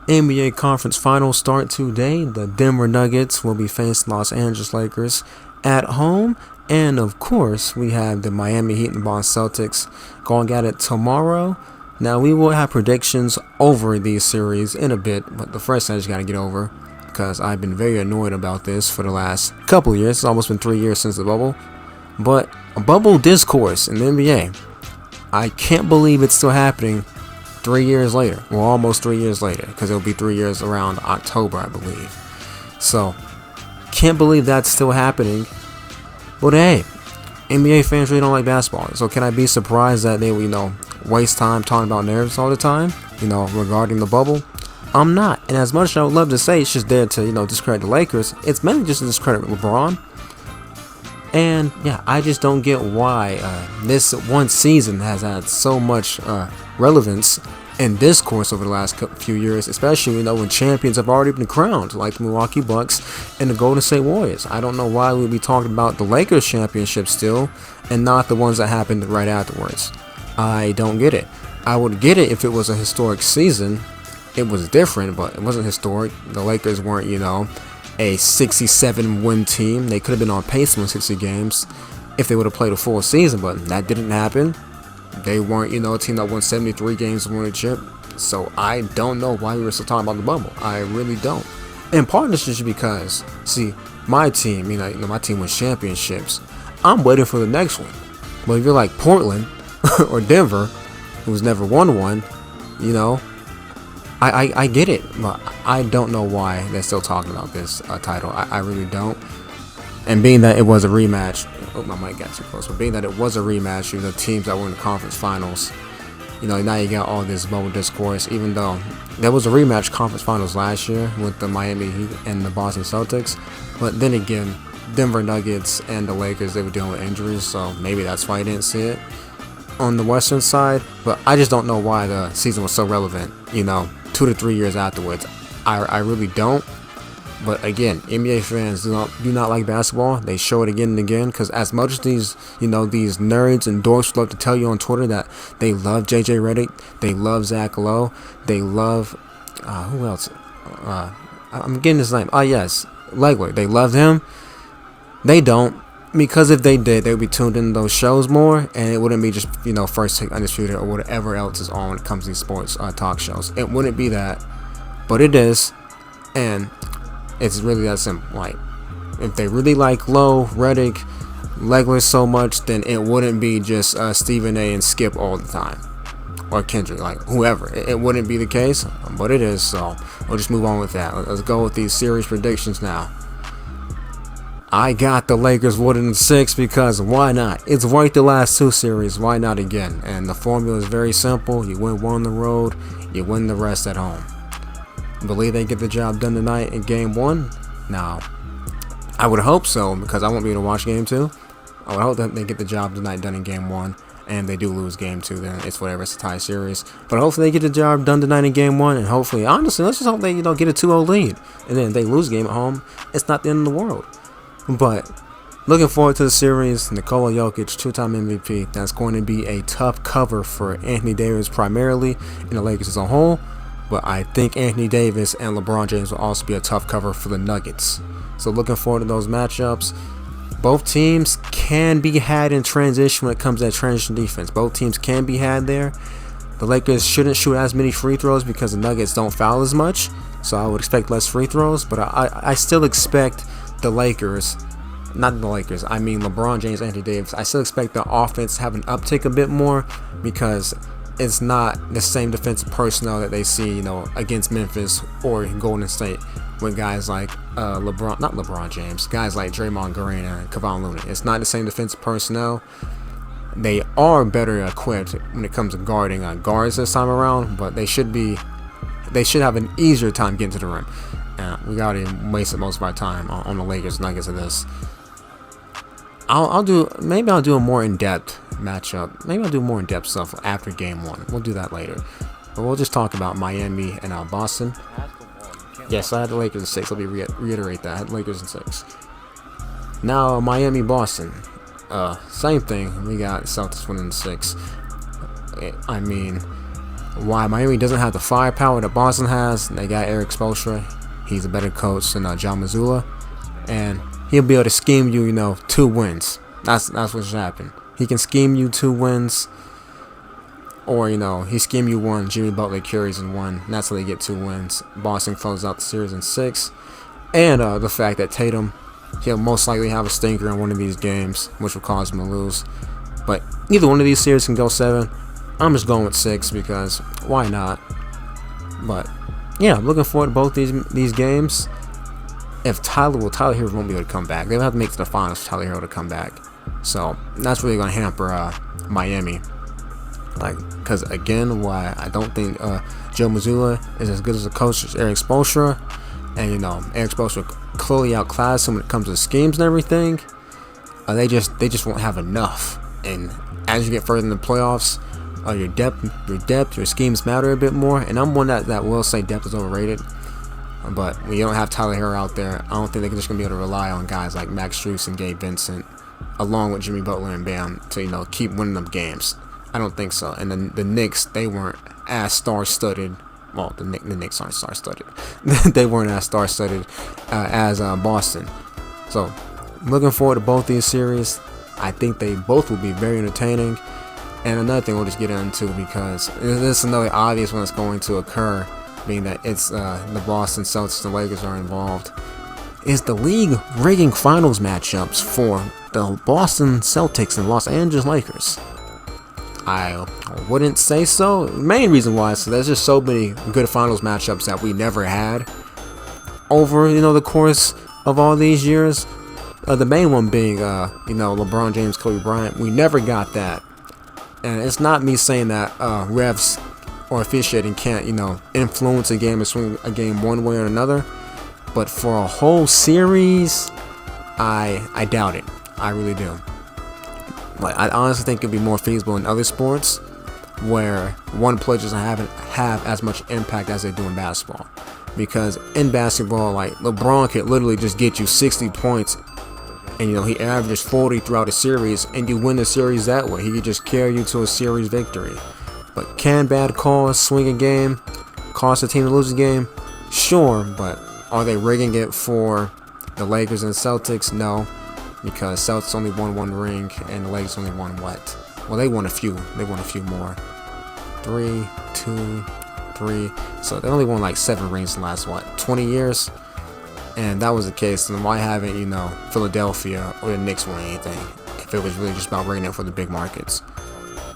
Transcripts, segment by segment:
NBA Conference Finals start today. The Denver Nuggets will be facing Los Angeles Lakers at home. And of course, we have the Miami Heat and Boston Celtics going at it tomorrow. Now, we will have predictions over these series in a bit, but the first thing I just got to get over, because I've been very annoyed about this for the last couple of years. It's almost been 3 years since the bubble. But a bubble discourse in the NBA, I can't believe it's still happening 3 years later. Well, almost 3 years later, because it'll be 3 years around October, I believe. So, can't believe that's still happening. But hey, NBA fans really don't like basketball. So can I be surprised that they waste time talking about narratives all the time, regarding the bubble? I'm not. And as much as I would love to say it's just there to, discredit the Lakers, it's mainly just to discredit LeBron. And yeah, I just don't get why this one season has had so much relevance and discourse over the last few years, especially when champions have already been crowned, like the Milwaukee Bucks and the Golden State Warriors. I don't know why we'd be talking about the Lakers championship still and not the ones that happened right afterwards. I don't get it. I would get it if it was a historic season. It was different, but it wasn't historic. The Lakers weren't, a 67 win team. They could have been on pace to win 60 games if they would have played a full season, but that didn't happen. They weren't, a team that won 73 games and won a chip. So I don't know why we were still talking about the bubble. I really don't. And part of this is because, see, my team, my team wins championships. I'm waiting for the next one. But if you're like Portland or Denver, who's never won one, I get it, but I don't know why they're still talking about this title. I really don't. And being that it was a rematch, my mic got too close, but being that it was a rematch, the teams that were in the conference finals, now you got all this bubble discourse, even though there was a rematch conference finals last year with the Miami Heat and the Boston Celtics. But then again, Denver Nuggets and the Lakers, they were dealing with injuries, so maybe that's why I didn't see it on the Western side. But I just don't know why the season was so relevant, 2 to 3 years afterwards. I really don't. But again, NBA fans do not like basketball. They show it again and again, because as much as these nerds and dorks love to tell you on Twitter that they love JJ Redick, they love Zach Lowe, they love who else? I'm getting his name. Yes, Legler. They love him. They don't, because if they did, they would be tuned in those shows more, and it wouldn't be just First Take Undisputed or whatever else is on when it comes to these sports talk shows. It wouldn't be that, but it is, and it's really that simple. Like, if they really like Lowe, Redick, Legler so much, then it wouldn't be just Stephen A and Skip all the time, or Kendrick, like whoever. It wouldn't be the case, but it is. So we'll just move on with that. Let's go with these series predictions now. I got the Lakers winning in 6 because why not? It's worked the last 2 series. Why not again? And the formula is very simple. You win one on the road, you win the rest at home. Believe they get the job done tonight in Game 1? Now, I would hope so, because I won't be able to watch Game 2. I would hope that they get the job tonight done in Game 1, and they do lose Game 2, then it's whatever, it's a tie series. But hopefully they get the job done tonight in Game 1, and hopefully, honestly, let's just hope they get a 2-0 lead. And then if they lose game at home, it's not the end of the world. But looking forward to the series. Nikola Jokic, 2-time MVP. That's going to be a tough cover for Anthony Davis primarily, and the Lakers as a whole. But I think Anthony Davis and LeBron James will also be a tough cover for the Nuggets. So looking forward to those matchups. Both teams can be had in transition when it comes to that transition defense. Both teams can be had there. The Lakers shouldn't shoot as many free throws because the Nuggets don't foul as much. So I would expect less free throws. But I still expect the Lakers, not the Lakers, I mean LeBron James, Anthony Davis, I still expect the offense to have an uptick a bit more, because it's not the same defensive personnel that they see, against Memphis or Golden State with guys like not LeBron James, guys like Draymond Green and Kevon Looney. It's not the same defensive personnel. They are better equipped when it comes to guarding guards this time around, but they should have an easier time getting to the rim. We already wasted most of our time on the Lakers Nuggets of this. I'll do a more in-depth matchup. Maybe I'll do more in-depth stuff after Game 1. We'll do that later. But we'll just talk about Miami and Boston. Yes, I had the Lakers in 6. Let me reiterate that. I had the Lakers in 6. Now, Miami, Boston. Same thing. We got Celtics winning in 6. I mean, why Miami doesn't have the firepower that Boston has. They got Eric Spoelstra. He's a better coach than John Mazzulla, and he'll be able to scheme you, 2 wins. That's what's happened. He can scheme you 2 wins, or he scheme you 1. Jimmy Butler carries in 1. And that's how they get 2 wins. Boston closes out the series in 6, and the fact that Tatum, he'll most likely have a stinker in one of these games, which will cause him to lose. But either one of these series can go 7. I'm just going with 6 because why not? But yeah, I'm looking forward to both these games. If Tyler Hero won't be able to come back. They'll have to make it to the finals for Tyler Hero to come back. So that's really going to hamper Miami. Because again, why I don't think Joe Mazzulla is as good as a coach as Eric Spoelstra. And Eric Spoelstra clearly outclassed him when it comes to schemes and everything. They just won't have enough. And as you get further in the playoffs, your depth, your schemes matter a bit more. And I'm one that will say depth is overrated. But when you don't have Tyler Hero out there, I don't think they're just going to be able to rely on guys like Max Strus and Gabe Vincent, along with Jimmy Butler and Bam, to keep winning them games. I don't think so. And then the Knicks, they weren't as star-studded. Well, the Knicks aren't star-studded. They weren't as star-studded as Boston. So, looking forward to both these series. I think they both will be very entertaining. And another thing we'll just get into, because this is another obvious one that's going to occur, being that it's the Boston Celtics and Lakers are involved, is the league rigging finals matchups for the Boston Celtics and Los Angeles Lakers. I wouldn't say so. The main reason why is there's just so many good finals matchups that we never had over the course of all these years. The main one being LeBron James, Kobe Bryant. We never got that. And it's not me saying that refs or officiating can't, influence a game or swing a game one way or another. But for a whole series, I doubt it. I really do. I honestly think it'd be more feasible in other sports where one player doesn't have as much impact as they do in basketball. Because in basketball, LeBron could literally just get you 60 points, and he averages 40 throughout a series, and you win the series that way. He could just carry you to a series victory. But can bad calls swing a game, cost a team to lose a game? Sure, but are they rigging it for the Lakers and Celtics? No, because Celtics only won 1 ring, and the Lakers only won what? Well, they won a few. They won a few more. 3, 2, 3. So they only won 7 rings in the last 20 years. And that was the case, then why haven't, Philadelphia or the Knicks won anything if it was really just about rigging it for the big markets?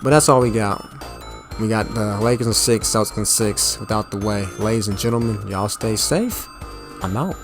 But that's all we got. We got the Lakers in 6, Celtics in 6, without the way. Ladies and gentlemen, y'all stay safe. I'm out.